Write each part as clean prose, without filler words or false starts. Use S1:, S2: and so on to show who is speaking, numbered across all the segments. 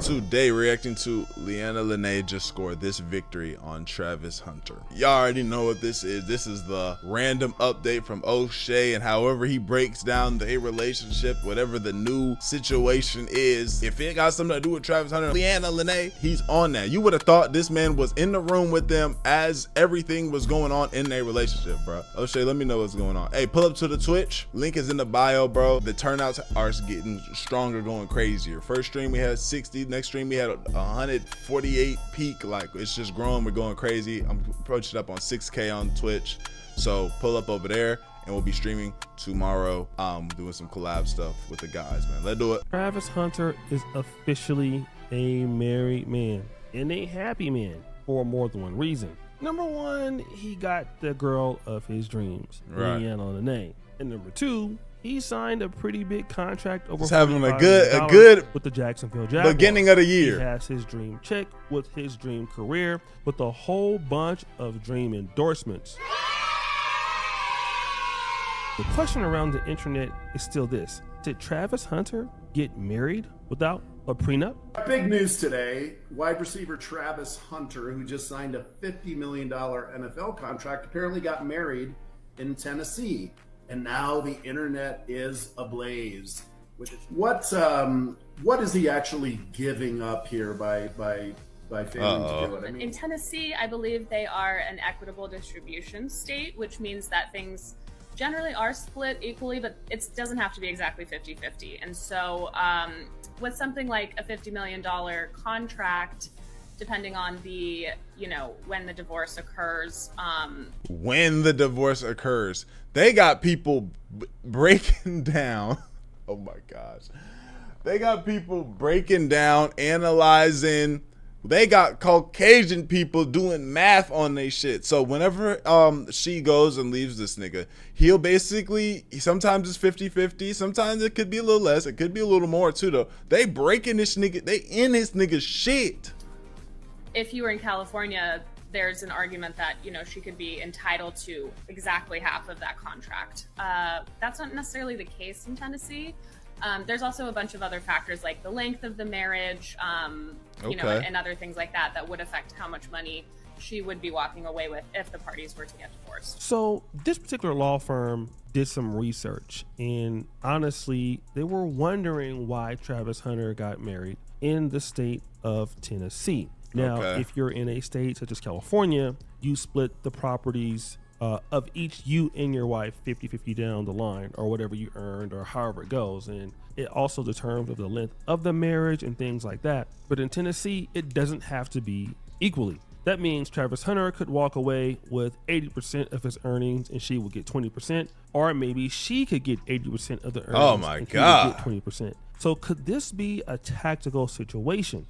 S1: And today, reacting to Leanna Lenee just scored this victory on Travis Hunter. Y'all already know what this is. This is the random update from O'Shea, and however he breaks down the relationship, whatever the new situation is, if it got something to do with Travis Hunter, Leanna Lenee, he's on that. You would have thought this man was in the room with them as everything was going on in their relationship, bro. O'Shea, let me know what's going on. Hey, pull up to the Twitch. Link is in the bio, bro. The turnouts are getting stronger, going crazier. First stream we had 60, next stream we had 148 peak. Like, it's just growing. We're going crazy. I'm approaching up on 6K on Twitch, so pull up over there and we'll be streaming tomorrow, doing some collab stuff with the guys, man. Let's do it.
S2: Travis Hunter is officially a married man and a happy man for more than one reason. Number one, he got the girl of his dreams, Leanna Lenee. And number two, he signed a pretty big contract over. He's
S1: having a good
S2: with the Jacksonville Jaguars.
S1: Beginning of the year.
S2: He has his dream check with his dream career, with a whole bunch of dream endorsements. The question around the internet is still this: did Travis Hunter get married without a prenup?
S3: Big news today. Wide receiver Travis Hunter, who just signed a $50 million NFL contract, apparently got married in Tennessee. And now the internet is ablaze. What is he actually giving up here by failing to do it? I mean,
S4: in Tennessee, I believe they are an equitable distribution state, which means that things generally are split equally, but it doesn't have to be exactly 50-50. And so with something like a $50 million contract, depending on the, when the divorce occurs.
S1: When the divorce occurs, they got people breaking down. Oh my gosh. They got people breaking down, analyzing. They got Caucasian people doing math on their shit. So whenever she goes and leaves this nigga, he'll basically, sometimes it's 50-50, sometimes it could be a little less, it could be a little more too though. They breaking this nigga, they in his nigga's shit.
S4: If you were in California, there's an argument that, she could be entitled to exactly half of that contract. That's not necessarily the case in Tennessee. There's also a bunch of other factors like the length of the marriage, and other things like that would affect how much money she would be walking away with if the parties were to get divorced.
S2: So this particular law firm did some research, and honestly, they were wondering why Travis Hunter got married in the state of Tennessee. Now, if you're in a state such as California, you split the properties of each, you and your wife, 50-50 down the line, or whatever you earned, or however it goes. And it also determines the length of the marriage and things like that. But in Tennessee, it doesn't have to be equally. That means Travis Hunter could walk away with 80% of his earnings and she would get 20%, or maybe she could get 80% of the earnings.
S1: Oh my
S2: and
S1: God.
S2: he would get 20%. So could this be a tactical situation?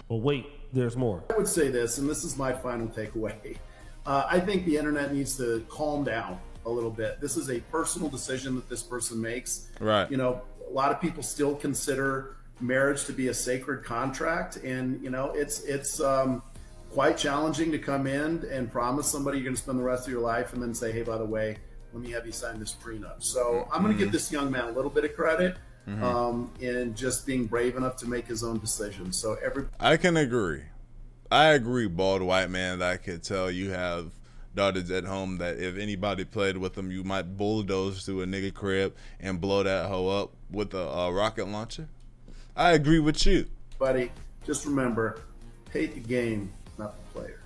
S2: Well, wait, there's more.
S3: I would say this, and this is my final takeaway. I think the internet needs to calm down a little bit. This is a personal decision that this person makes.
S1: Right.
S3: A lot of people still consider marriage to be a sacred contract, and it's quite challenging to come in and promise somebody you're going to spend the rest of your life and then say, hey, by the way, let me have you sign this prenup. So I'm going to give this young man a little bit of credit. And just being brave enough to make his own decisions. So
S1: I can agree. I agree, bald white man, that I could tell you have daughters at home that if anybody played with them, you might bulldoze to a nigga crib and blow that hoe up with a rocket launcher. I agree with you.
S3: Buddy, just remember, hate the game, not the player.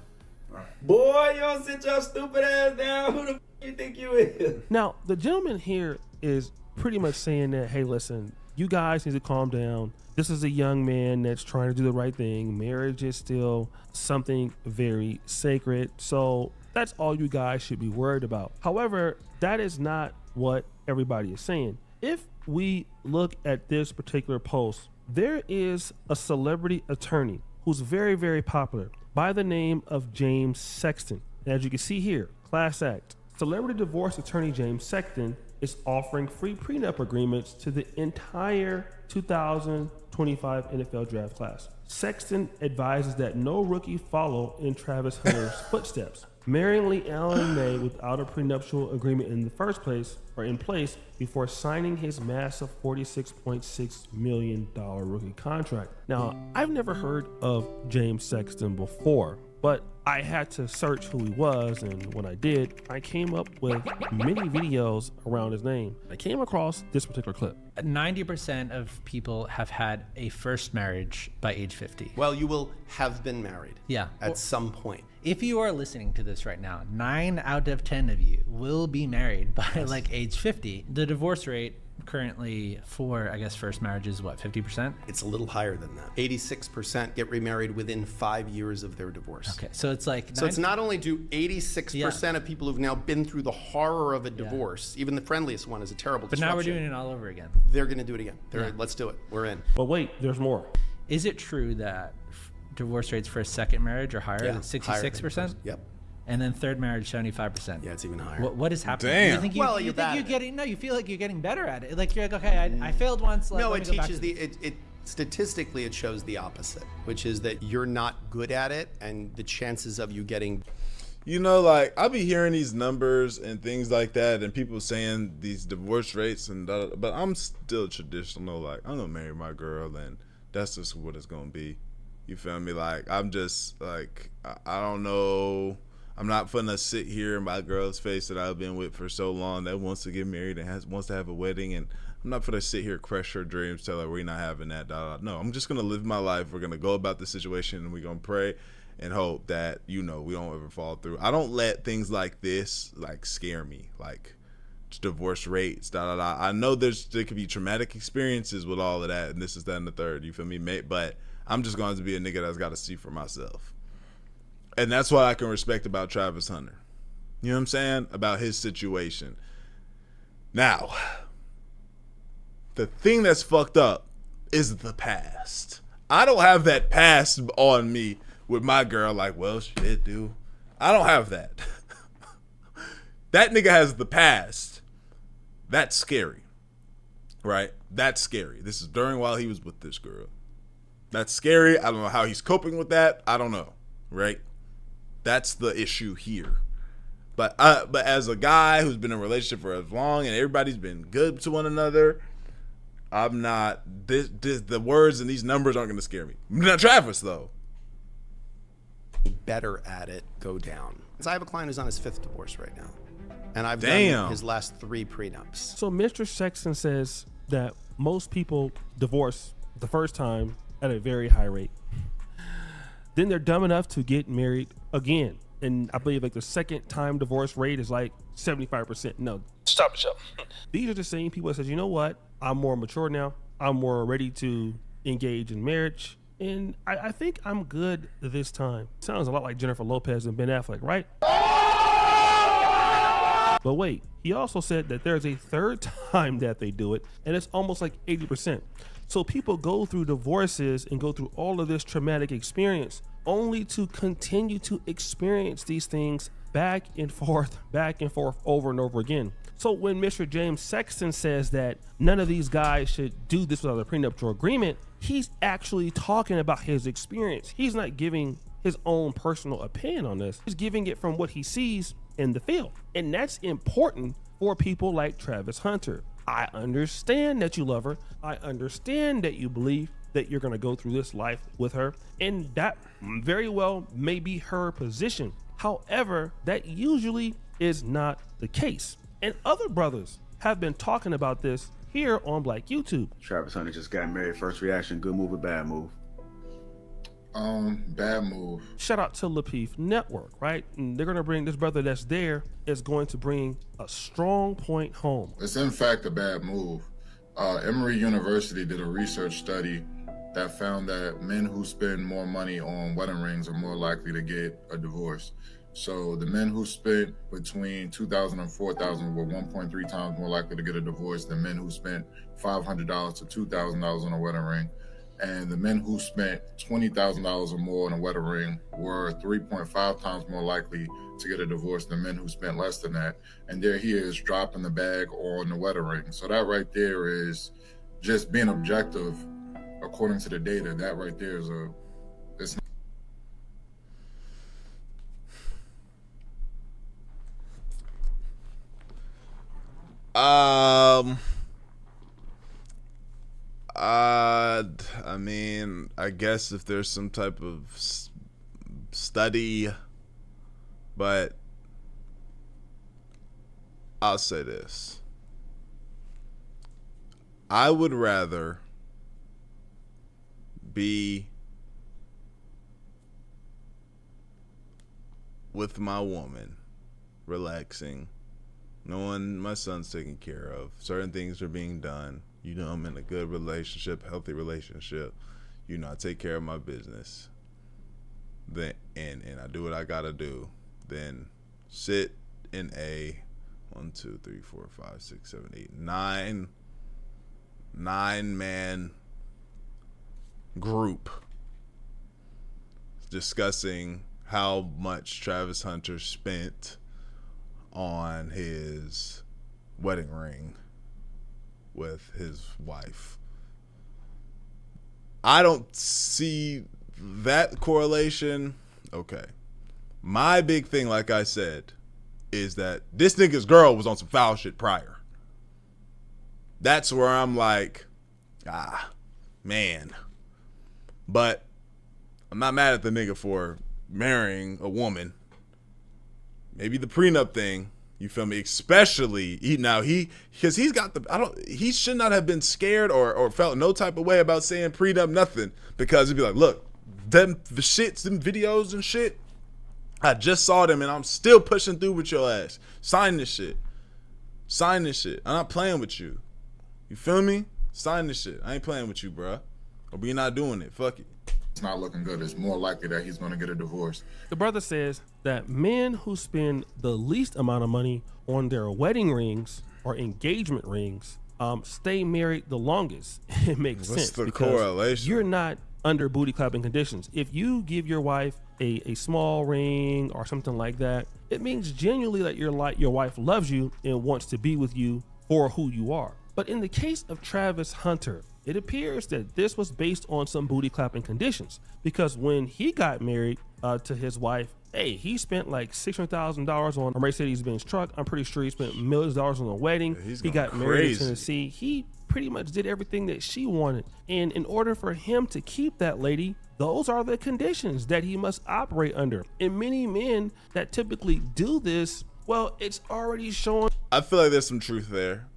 S5: Right. Boy, you don't sit your stupid ass down. Who the f you think you is?
S2: Now, the gentleman here is pretty much saying that, hey, listen, you guys need to calm down. This is a young man that's trying to do the right thing. Marriage is still something very sacred. So that's all you guys should be worried about. However, that is not what everybody is saying. If we look at this particular post, there is a celebrity attorney who's very, very popular by the name of James Sexton. As you can see here, class act. Celebrity divorce attorney James Sexton is offering free prenup agreements to the entire 2025 NFL draft class. Sexton advises that no rookie follow in Travis Hunter's footsteps. marrying Leanna Lenee without a prenuptial agreement in the first place or in place before signing his massive $46.6 million rookie contract. Now, I've never heard of James Sexton before, but I had to search who he was, and when I did, I came up with many videos around his name. I came across this particular clip.
S6: 90% of people have had a first marriage by age 50.
S7: Well, you will have been married.
S6: Yeah.
S7: At some point.
S6: If you are listening to this right now, 9 out of 10 of you will be married by like age 50. The divorce rate currently for, I guess, first marriage is what, 50%?
S7: It's a little higher than that. 86% get remarried within 5 years of their divorce.
S6: Okay, so it's like...
S7: So it's not only do 86% of people who've now been through the horror of a divorce, even the friendliest one is a terrible
S6: But
S7: disruption.
S6: now we're doing it all over again.
S7: They're going to do it again. Let's do it. We're in.
S2: But wait, there's more.
S6: Is it true that divorce rates for a second marriage are higher than
S7: Higher
S6: 66%?
S7: than yep.
S6: And then third marriage, 75%.
S7: Yeah, it's even higher.
S6: What is happening?
S1: Damn.
S6: You think
S7: Well,
S6: you
S7: you're
S6: think
S7: bad
S6: you're
S7: at it.
S6: getting, no, you feel like you're getting better at it. Like you're like, okay, I failed once. Like,
S7: No,
S6: let
S7: it
S6: me go back
S7: teaches
S6: to
S7: it statistically, it shows the opposite, which is that you're not good at it, and the chances of you getting...
S1: You know, like, I be hearing these numbers and things like that, and people saying these divorce rates, and but I'm still traditional. Like, I'm gonna marry my girl, and that's just what it's gonna be. You feel me? Like, I'm just like, I don't know. I'm not finna sit here in my girl's face that I've been with for so long that wants to get married and wants to have a wedding, and I'm not finna sit here, crush her dreams, tell her we're not having that. No, I'm just gonna live my life. We're gonna go about the situation, and we're gonna pray and hope that, you know, we don't ever fall through. I don't let things like this like scare me, like divorce rates, I know there could be traumatic experiences with all of that, and this is that and the third. You feel me, mate? But I'm just going to be a nigga that's got to see for myself. And that's what I can respect about Travis Hunter. You know what I'm saying? About his situation. Now, the thing that's fucked up is the past. I don't have that past on me with my girl like, well, shit, dude. I don't have that. That nigga has the past. That's scary. Right? That's scary. This is during while he was with this girl. That's scary. I don't know how he's coping with that. I don't know. Right? That's the issue here. But as a guy who's been in a relationship for as long and everybody's been good to one another, I'm not. The words and these numbers aren't going to scare me. Not Travis though.
S7: Better at it, go down. So I have a client who's on his 5th divorce right now, and I've
S1: Damn.
S7: done his last 3 prenups.
S2: So Mr. Sexton says that most people divorce the first time at a very high rate. Then they're dumb enough to get married again. And I believe like the second time divorce rate is like 75%. No, stop the show. These are the same people that says, you know what? I'm more mature now. I'm more ready to engage in marriage. And I think I'm good this time. Sounds a lot like Jennifer Lopez and Ben Affleck, right? But wait, he also said that there's a third time that they do it, and it's almost like 80%. So people go through divorces and go through all of this traumatic experience only to continue to experience these things back and forth, over and over again. So when Mr. James Sexton says that none of these guys should do this without a prenuptial agreement, he's actually talking about his experience. He's not giving his own personal opinion on this. He's giving it from what he sees in the field. And that's important for people like Travis Hunter. I understand that you love her. I understand that you believe that you're going to go through this life with her. And that very well may be her position. However, that usually is not the case. And other brothers have been talking about this here on Black YouTube.
S8: Travis Hunter just got married. First reaction, good move or bad move?
S9: Bad move.
S2: Shout out to Lapeef Network, right? And they're going to bring this brother that's there is going to bring a strong point home.
S9: It's in fact a bad move. Emory University did a research study that found that men who spend more money on wedding rings are more likely to get a divorce. So the men who spent between $2,000 and $4,000 were 1.3 times more likely to get a divorce than men who spent $500 to $2,000 on a wedding ring. And the men who spent $20,000 or more on a wedding ring were 3.5 times more likely to get a divorce than men who spent less than that. And there he is dropping the bag on the wedding ring. So that right there is just being objective according to the data. That right there is
S1: I mean, I guess if there's some type of study, but I'll say this. I would rather be with my woman, relaxing, knowing my son's taken care of, certain things are being done. You know, I'm in a good relationship, healthy relationship. You know, I take care of my business. Then and I do what I gotta do. Then sit in a 1, 2, 3, 4, 5, 6, 7, 8, 9-man group discussing how much Travis Hunter spent on his wedding ring with his wife. I don't see that correlation. Okay. My big thing, like I said, is that this nigga's girl was on some foul shit prior. That's where I'm like, man. But I'm not mad at the nigga for marrying a woman. Maybe the prenup thing, you feel me? Especially because he's got he should not have been scared or felt no type of way about saying prenup nothing, because he'd be like, look, them videos and shit, I just saw them and I'm still pushing through with your ass. Sign this shit. I'm not playing with you. You feel me? Sign this shit. I ain't playing with you, bruh. Or we not doing it. Fuck it.
S9: It's not looking good. It's more likely that he's going to get a divorce.
S2: The brother says that men who spend the least amount of money on their wedding rings or engagement rings stay married the longest. It makes sense.
S1: What's the correlation?
S2: You're not under booty clapping conditions. If you give your wife a small ring or something like that, it means genuinely that your wife loves you and wants to be with you for who you are. But in the case of Travis Hunter, it appears that this was based on some booty clapping conditions, because when he got married to his wife, he spent like $600,000 on a Mercedes-Benz truck. I'm pretty sure he spent millions of dollars on a wedding.
S1: Yeah,
S2: he got married in Tennessee. He pretty much did everything that she wanted. And in order for him to keep that lady, those are the conditions that he must operate under. And many men that typically do this, well, it's already shown.
S1: I feel like there's some truth there.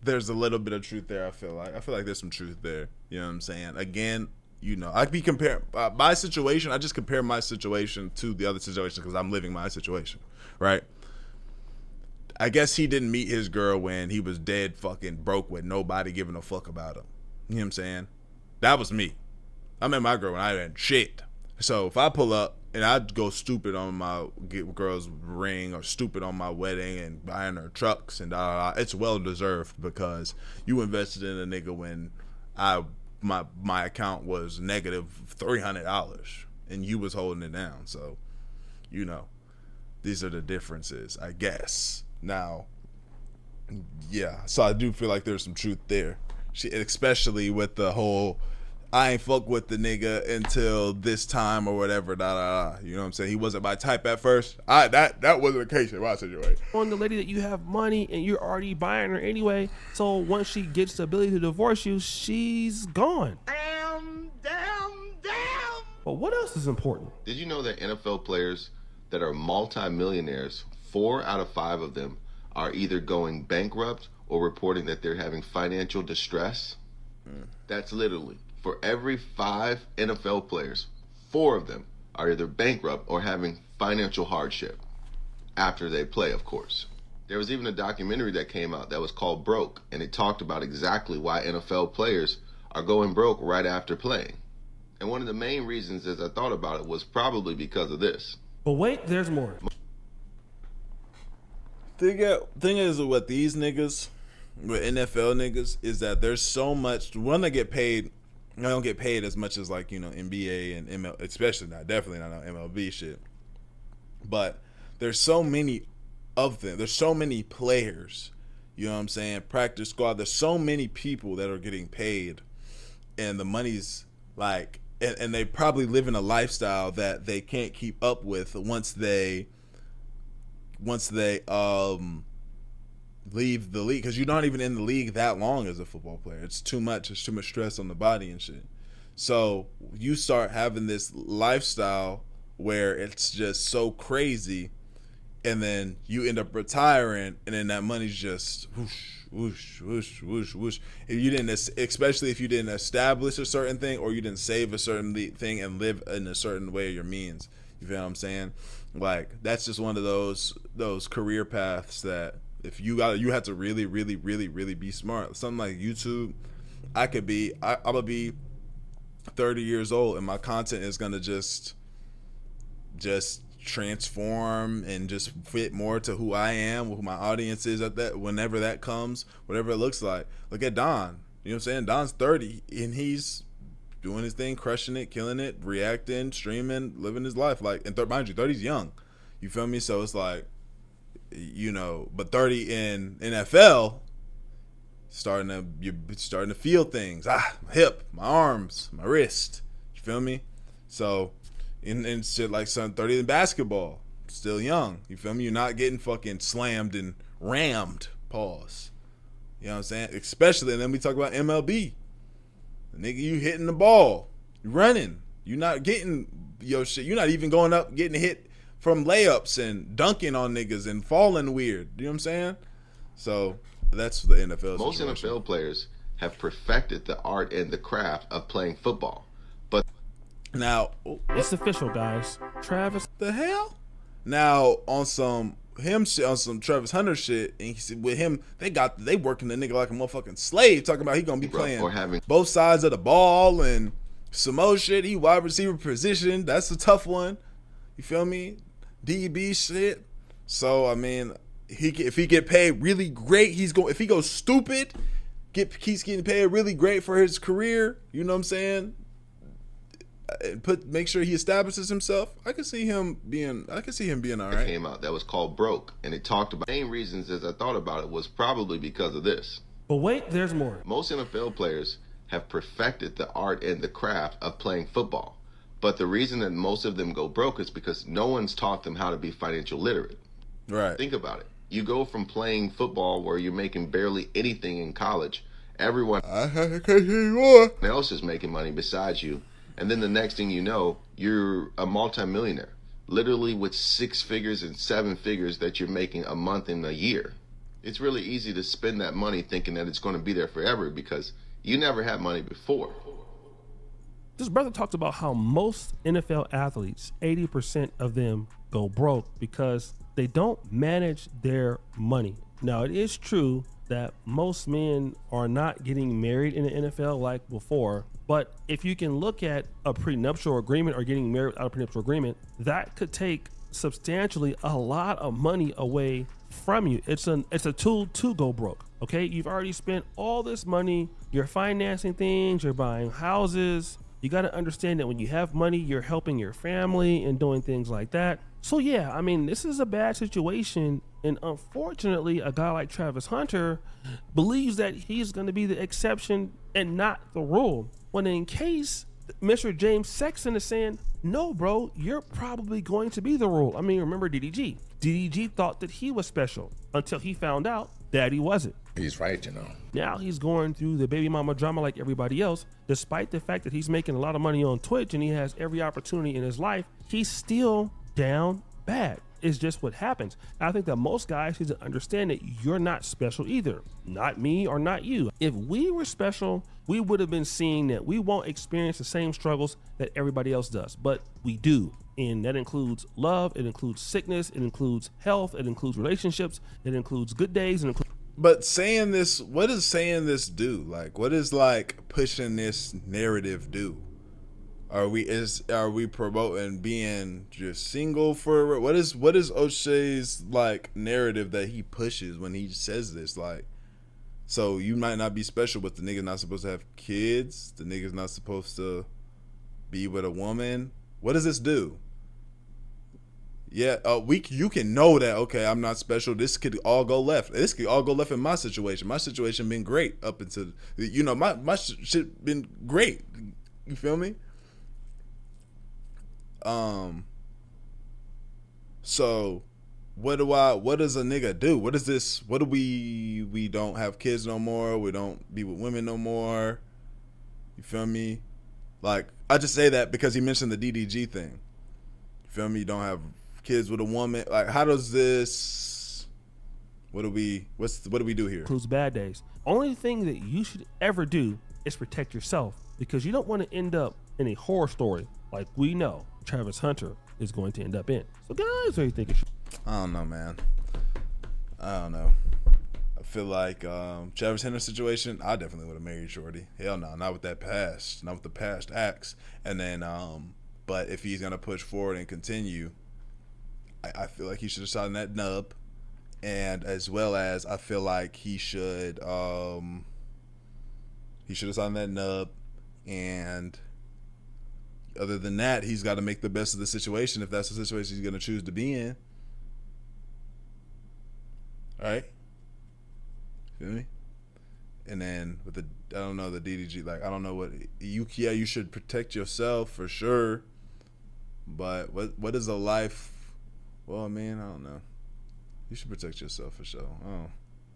S1: There's a little bit of truth there. I feel like there's some truth there. You know what I'm saying? Again, you know, I could be comparing my situation. I just compare my situation to the other situation because I'm living my situation, right? I guess he didn't meet his girl when he was dead fucking broke with nobody giving a fuck about him. You know what I'm saying? That was me. I met my girl when I had shit. So if I pull up and I go stupid on my girl's ring or stupid on my wedding and buying her trucks and it's well deserved, because you invested in a nigga when my account was negative $300 and you was holding it down. So, you know, these are the differences, I guess. Now, yeah, so I do feel like there's some truth there, especially with the whole I ain't fuck with the nigga until this time or whatever, You know what I'm saying? He wasn't my type at first. That wasn't the case in my situation.
S2: On the lady that you have money and you're already buying her anyway, so once she gets the ability to divorce you, she's gone. Damn. But what else is important?
S10: Did you know that NFL players that are multi-millionaires, 4 out of 5 of them are either going bankrupt or reporting that they're having financial distress? That's literally, for every 5 NFL players, 4 of them are either bankrupt or having financial hardship. After they play, of course. There was even a documentary that came out that was called Broke, and it talked about exactly why NFL players are going broke right after playing. And one of the main reasons, as I thought about it, was probably because of this.
S2: But wait, there's more.
S1: Thing is with these niggas, with NFL niggas, is that there's so much. When they get paid, they don't get paid as much as, like, you know, NBA and ML, especially not, definitely not on MLB shit. But there's so many of them. There's so many players. You know what I'm saying? Practice squad. There's so many people that are getting paid, and the money's like, and they probably live in a lifestyle that they can't keep up with once they leave the league because you're not even in the league that long as a football player. It's too much stress on the body and shit. So you start having this lifestyle where it's just so crazy, and then you end up retiring, and then that money's just whoosh, whoosh, whoosh, whoosh, whoosh. If you didn't, especially if you didn't establish a certain thing, or you didn't save a certain thing and live in a certain way of your means. You feel what I'm saying? Like, that's just one of those career paths that if you have to really, really, really, really be smart. Something like YouTube, I'm gonna be 30 years old, and my content is gonna just transform and just fit more to who I am, who my audience is at that, whenever that comes, whatever it looks like. Look at Don. You know what I'm saying? Don's 30 and he's doing his thing, crushing it, killing it, reacting, streaming, living his life. Like, and mind you, 30's young. You feel me? So it's like, you know, but 30 in NFL, you're starting to feel things. My hip, my arms, my wrist. You feel me? So, and shit like 30 in basketball, still young. You feel me? You're not getting fucking slammed and rammed. Pause. You know what I'm saying? Especially, and then we talk about MLB. Nigga, you hitting the ball, you running. You're not getting your shit. You're not even going up, getting hit from layups and dunking on niggas and falling weird. You know what I'm saying? So that's the NFL.
S10: Most
S1: situation.
S10: NFL players have perfected the art and the craft of playing football. But
S1: now
S2: it's official, guys. Travis,
S1: the hell? Now on some Travis Hunter shit, and with him, they working the nigga like a motherfucking slave, talking about he gonna be playing
S10: or having
S1: both sides of the ball and some more shit. He wide receiver position. That's a tough one. You feel me? DB shit. So I mean, if he get paid really great, if he goes stupid, keeps getting paid really great for his career. You know what I'm saying? Make sure he establishes himself. I can see him being all right.
S10: Came out that was called Broke, and it talked about the main reasons as I thought about it was probably because of this.
S2: But wait, there's more.
S10: Most NFL players have perfected the art and the craft of playing football. But the reason that most of them go broke is because no one's taught them how to be financial literate.
S1: Right.
S10: Think about it. You go from playing football where you're making barely anything in college. Everyone else is making money besides you. And then the next thing you know, you're a multimillionaire, literally with 6 figures and 7 figures that you're making a month and a year. It's really easy to spend that money thinking that it's going to be there forever because you never had money before.
S2: This brother talks about how most NFL athletes, 80% of them go broke because they don't manage their money. Now, it is true that most men are not getting married in the NFL like before, but if you can look at a prenuptial agreement or getting married without a prenuptial agreement, that could take substantially a lot of money away from you. It's a tool to go broke. Okay, you've already spent all this money, you're financing things, you're buying houses. You got to understand that when you have money, you're helping your family and doing things like that. So yeah, I mean, this is a bad situation. And unfortunately, a guy like Travis Hunter believes that he's going to be the exception and not the rule. When in case Mr. James Sexton is saying, no, bro, you're probably going to be the rule. I mean, remember DDG. DDG thought that he was special until he found out that he wasn't.
S11: He's right, you know.
S2: Now he's going through the baby mama drama like everybody else. Despite the fact that he's making a lot of money on Twitch and he has every opportunity in his life, he's still down bad. It's just what happens. I think that most guys need to understand that you're not special either. Not me or not you. If we were special, we would have been seeing that we won't experience the same struggles that everybody else does, but we do. And that includes love, it includes sickness, it includes health, it includes relationships, it includes good days, and
S1: But saying this, what does saying this do? Like, what is like pushing this narrative do? Are we promoting being just single for what is O'Shea's like narrative that he pushes when he says this? Like, so you might not be special, but the nigga's not supposed to have kids. The nigga's not supposed to be with a woman. What does this do? Yeah, you can know that, okay, I'm not special. This could all go left. This could all go left in my situation. My situation been great up until, you know, my shit been great. You feel me? So what does a nigga do? What is this? What do we don't have kids no more. We don't be with women no more. You feel me? Like, I just say that because he mentioned the DDG thing. You feel me? You don't have kids with a woman. Like, how does this, what do we do here?
S2: Includes bad days. Only thing that you should ever do is protect yourself, because you don't want to end up in a horror story like we know Travis Hunter is going to end up in. So guys, what do you think?
S1: I don't know, man. I don't know. I feel like Travis Hunter situation, I definitely would have married Shorty. Hell no, not with that past, not with the past acts. And then, but if he's gonna push forward and continue, I feel like he should have signed that nub, and as well as I feel like he should have signed that nub, and other than that, he's got to make the best of the situation if that's the situation he's gonna choose to be in. All right. Feel me? And then with the, I don't know, the DDG, like, I don't know what you should protect yourself for sure, but what is a life? Well, man, I don't know. You should protect yourself for sure. Oh,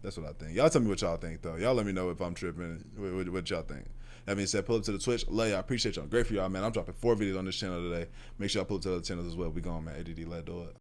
S1: that's what I think. Y'all tell me what y'all think, though. Y'all let me know if I'm tripping. What y'all think? That being said, pull up to the Twitch. Love y'all. Appreciate y'all. Great for y'all, man. I'm dropping 4 videos on this channel today. Make sure y'all pull up to the other channels as well. We going, man. ADD, let do it.